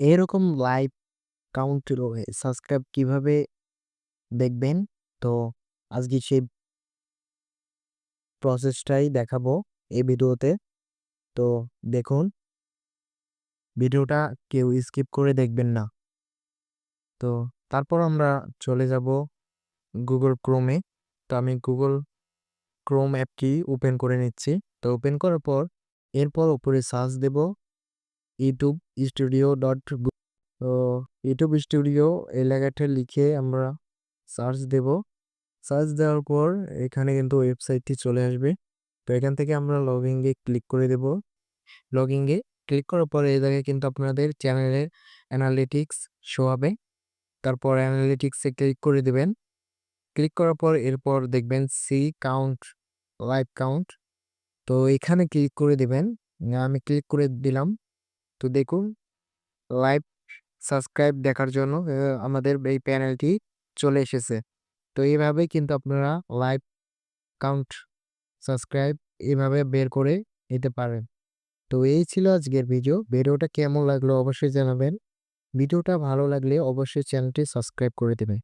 এরকম live count subscribe কিভাবে দেখবেন? তো আজকে সেই প্রসেসটাই দেখাবো এই ভিডিওতে। তো দেখুন, ভিডিওটা কেউ স্কিপ করে দেখবেন না। তো তারপর আমরা চলে যাব গুগল ক্রোমে। তো আমি গুগল ক্রোম অ্যাপটি ওপেন করে নিচ্ছি। তো ওপেন করার পর এরপর উপরে সার্চ দেব ইউটিউব স্টুডিও ডট তো ইউটিউব স্টুডিও এই লেখাটা লিখে আমরা সার্চ দেব। সার্চ দেওয়ার পর এখানে কিন্তু ওয়েবসাইটটি চলে আসবে। তো এখান থেকে আমরা লগইনে ক্লিক করে দেব। লগইনে ক্লিক করার পরে এই জায়গায় কিন্তু আপনাদের চ্যানেলের অ্যানালিটিক্স শো হবে। তারপর অ্যানালিটিক্সে ক্লিক করে দিবেন। ক্লিক করার পর এরপর দেখবেন সি কাউন্ট, লাইভ কাউন্ট। তো এখানে ক্লিক করে দিবেন। আমি ক্লিক করে দিলাম। তো দেখুন, লাইভ সাবস্ক্রাইব দেখার জন্য আমাদের এই প্যানেলটি চলে এসেছে। তো এইভাবেই কিন্তু আপনারা লাইভ কাউন্ট, সাবস্ক্রাইব এভাবে বের করে নিতে পারেন। তো এই ছিল আজকের ভিডিও। ভিডিওটা কেমন লাগলো অবশ্যই জানাবেন। ভিডিওটা ভালো লাগলে অবশ্যই চ্যানেলটি সাবস্ক্রাইব করে দেবেন।